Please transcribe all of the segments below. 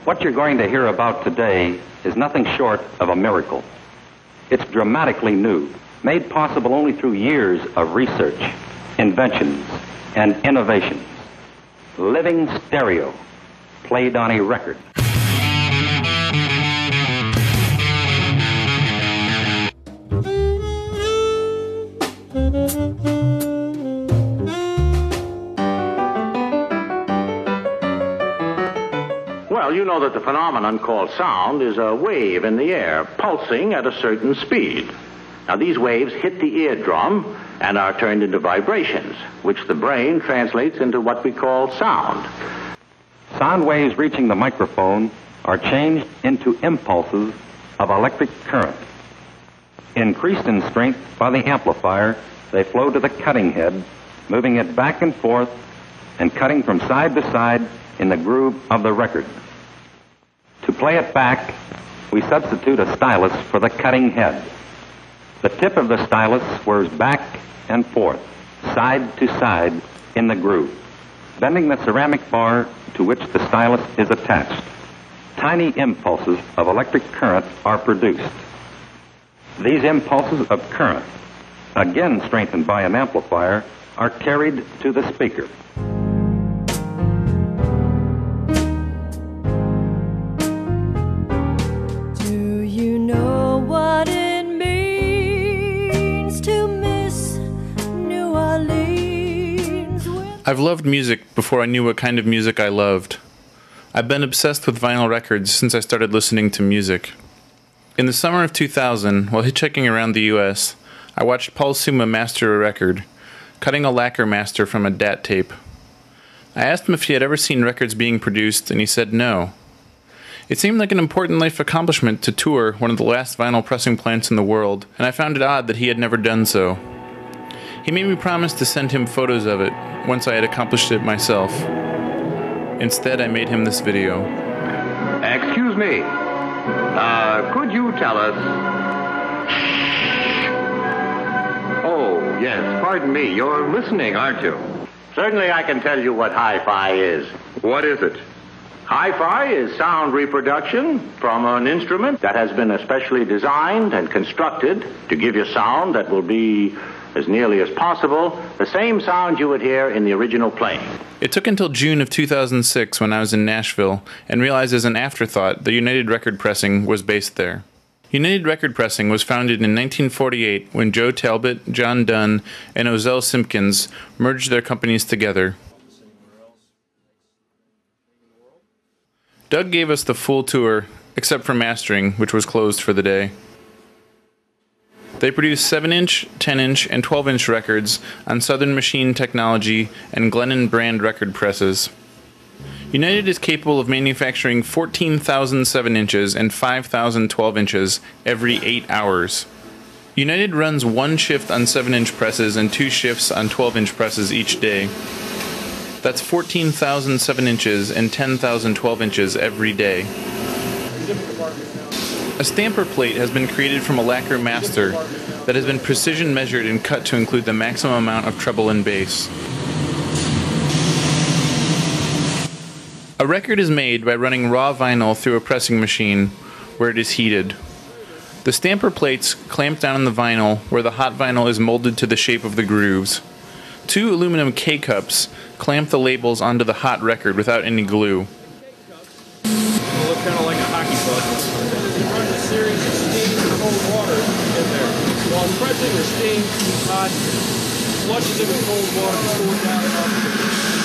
What you're going to hear about today is nothing short of a miracle. It's dramatically new, made possible only through years of research, inventions, and innovations. Living stereo, played on a record. Well, you know that the phenomenon called sound is a wave in the air, pulsing at a certain speed. Now, these waves hit the eardrum and are turned into vibrations, which the brain translates into what we call sound. Sound waves reaching the microphone are changed into impulses of electric current. Increased in strength by the amplifier, they flow to the cutting head, moving it back and forth and cutting from side to side in the groove of the record. To play it back, we substitute a stylus for the cutting head. The tip of the stylus swerves back and forth, side to side in the groove, bending the ceramic bar to which the stylus is attached. Tiny impulses of electric current are produced. These impulses of current, again strengthened by an amplifier, are carried to the speaker. I've loved music before I knew what kind of music I loved. I've been obsessed with vinyl records since I started listening to music. In the summer of 2000, while hitchhiking around the US, I watched Paul Suma master a record, cutting a lacquer master from a DAT tape. I asked him if he had ever seen records being produced, and he said no. It seemed like an important life accomplishment to tour one of the last vinyl pressing plants in the world, and I found it odd that he had never done so. He made me promise to send him photos of it once I had accomplished it myself. Instead, I made him this video. Excuse me. Could you tell us... Oh, yes, pardon me. You're listening, aren't you? Certainly I can tell you what hi-fi is. What is it? Hi-fi is sound reproduction from an instrument that has been especially designed and constructed to give you sound that will be, as nearly as possible, the same sound you would hear in the original playing. It took until June of 2006 when I was in Nashville and realized as an afterthought that United Record Pressing was based there. United Record Pressing was founded in 1948 when Joe Talbot, John Dunn, and Ozell Simpkins merged their companies together. Doug gave us the full tour, except for mastering, which was closed for the day. They produce 7-inch, 10-inch, and 12-inch records on Southern Machine Technology and Glennon brand record presses. United is capable of manufacturing 14,000 7-inches and 5,000 12-inches every 8 hours. United runs 1 shift on 7-inch presses and 2 shifts on 12-inch presses each day. That's 14,000 7-inches and 10,000 12-inches every day. A stamper plate has been created from a lacquer master that has been precision measured and cut to include the maximum amount of treble and bass. A record is made by running raw vinyl through a pressing machine where it is heated. The stamper plates clamp down on the vinyl where the hot vinyl is molded to the shape of the grooves. 2 aluminum K-cups clamp the labels onto the hot record without any glue. It'll look kind of like a hockey puck. You run a series of steam and cold water in there. While pressing the steam, hot, flushes it with cold water to cool it down enough to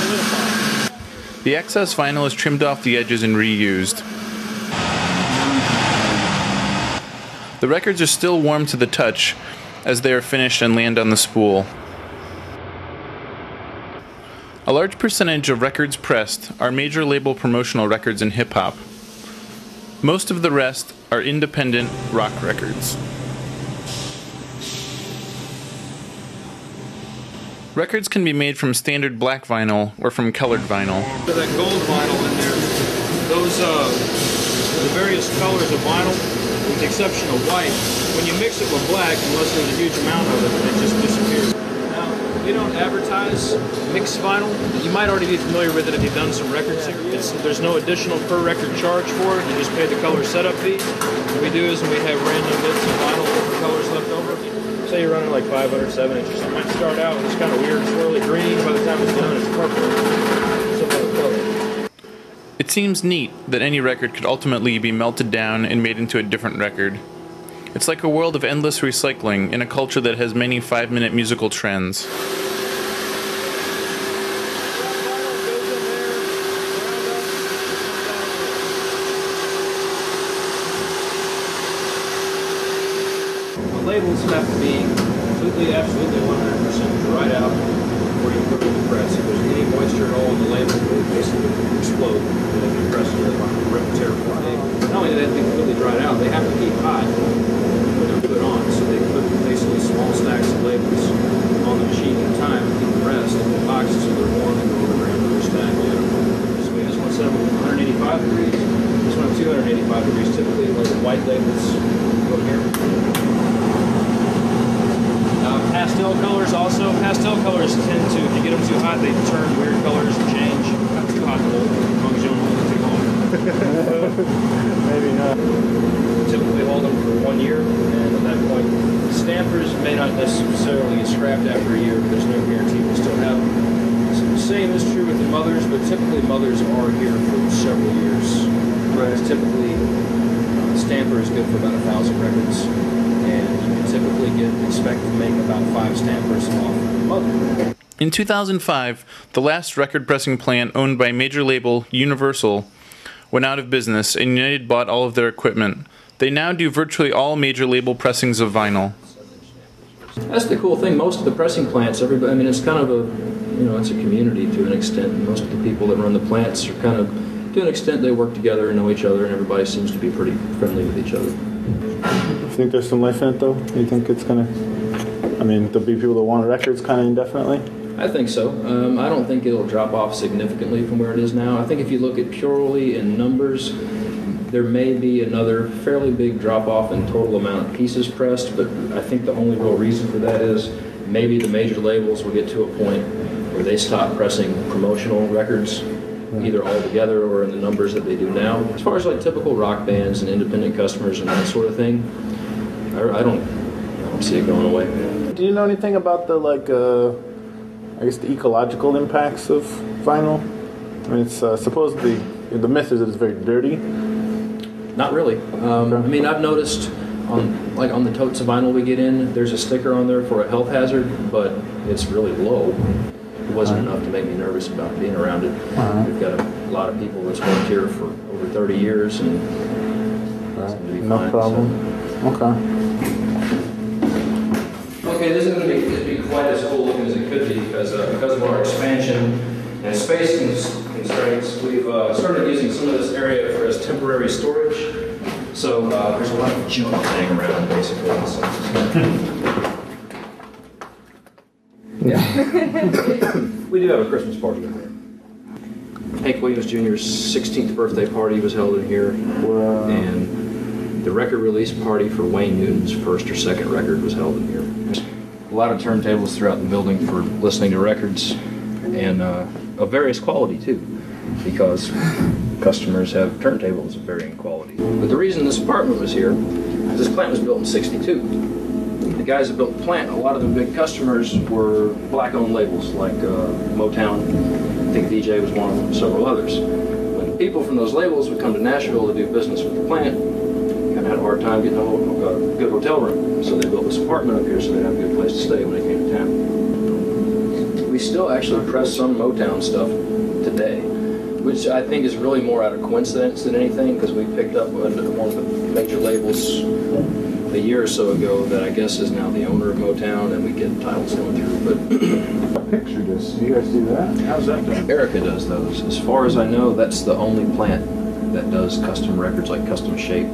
solidify. The excess vinyl is trimmed off the edges and reused. The records are still warm to the touch as they are finished and land on the spool. A large percentage of records pressed are major label promotional records in hip-hop. Most of the rest are independent rock records. Records can be made from standard black vinyl or from colored vinyl. So that gold vinyl in there, those the various colors of vinyl, with the exception of white, when you mix it with black, unless there's a huge amount of it, it just disappears. Now, We don't advertise mixed vinyl. You might already be familiar with it if you've done some records here. There's no additional per record charge for it. You just pay the color setup fee. What we do is when we have random bits of vinyl, different colors left over. Say you're running like 500, 7 inches. It might start out with this kind of weird swirly green. By the time it's done, it's purple. Some other color. It seems neat that any record could ultimately be melted down and made into a different record. It's like a world of endless recycling in a culture that has many 5-minute musical trends. Labels have to be completely, absolutely 100% dried out before you put it in the press. If there's any moisture at all in the label, it will basically explode when you press it, like a rip tear fly. Not only do they have to be completely dried out, they have to keep hot when they're put on. So they put basically small stacks of labels on the machine at a time and keep the rest in the boxes so they're warm and go around the stack. So we just want to set them at 185 degrees. This one at 285 degrees. Typically, like the white labels go here. Pastel colors also. Pastel colors tend to, if you get them too hot, they turn weird colors and change. Not too hot to hold, as long as you don't hold it too long. Maybe not. Typically hold them for 1 year, and at that point, stampers may not necessarily get scrapped after a year, but there's no guarantee we'll still have them. So the same is true with the mothers, but typically mothers are here for several years. Right. Typically, stamper is good for about 1,000 records. And you typically expect to make about 5 stampers off the mother. In 2005, the last record pressing plant owned by major label Universal went out of business and United bought all of their equipment. They now do virtually all major label pressings of vinyl. That's the cool thing. Most of the pressing plants, everybody, I mean, it's kind of a, it's a community to an extent. Most of the people that run the plants are kind of, to an extent, they work together and know each other, and everybody seems to be pretty friendly with each other. You think there's some life in it, though? You think it's gonna? I mean, there'll be people that want records kind of indefinitely. I think so. I don't think it'll drop off significantly from where it is now. I think if you look at purely in numbers, there may be another fairly big drop off in total amount of pieces pressed. But I think the only real reason for that is maybe the major labels will get to a point where they stop pressing promotional records, either altogether or in the numbers that they do now. As far as like typical rock bands and independent customers and that sort of thing, I don't see it going away. Do you know anything about the I guess the ecological impacts of vinyl? I mean, it's supposedly the myth is that it's very dirty. Not really. I mean, I've noticed on the totes of vinyl we get in, there's a sticker on there for a health hazard, but it's really low. It wasn't enough to make me nervous about being around it. We've got a lot of people that's worked here for over 30 years, and seem to be no fine, problem. so. Okay. Okay, this isn't going to be quite as cool looking as it could be because of our expansion and space constraints. We've started using some of this area as temporary storage. So there's a lot of junk laying around, basically. Yeah. We do have a Christmas party in here. Hank Williams Jr.'s 16th birthday party was held in here. Wow. And the record release party for Wayne Newton's first or second record was held in here. A lot of turntables throughout the building for listening to records, and of various quality too, because customers have turntables of varying quality. But the reason this apartment was here is this plant was built in '62. The guys that built the plant, a lot of the big customers were black-owned labels like Motown. I think DJ was one of them, several others. When the people from those labels would come to Nashville to do business with the plant, kind of had a hard time getting a good hotel room. So they built this apartment up here so they'd have a good place to stay when they came to town. We still actually press some Motown stuff today, which I think is really more out of coincidence than anything, because we picked up one of the major labels a year or so ago that I guess is now the owner of Motown, and we get titles going through. But Picture discs. You guys do that? How's that done? Erica does those. As far as I know, that's the only plant that does custom records, like custom shape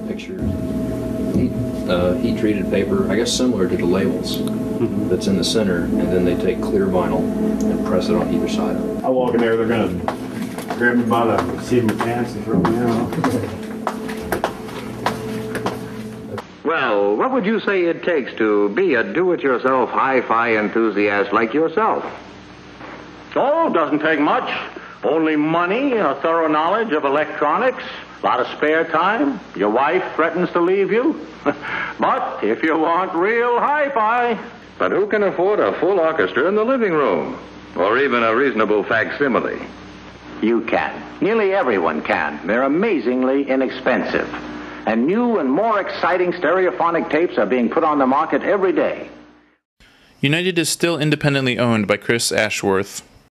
pictures, heat-treated paper, I guess similar to the labels that's in the center, and then they take clear vinyl and press it on either side of it. I walk in there, they're gonna grab me by the seat of my pants and throw me out. Well, what would you say it takes to be a do-it-yourself hi-fi enthusiast like yourself? Oh, doesn't take much. Only money, a thorough knowledge of electronics, a lot of spare time. Your wife threatens to leave you. But if you want real hi-fi... But who can afford a full orchestra in the living room? Or even a reasonable facsimile? You can. Nearly everyone can. They're amazingly inexpensive. And new and more exciting stereophonic tapes are being put on the market every day. United is still independently owned by Chris Ashworth.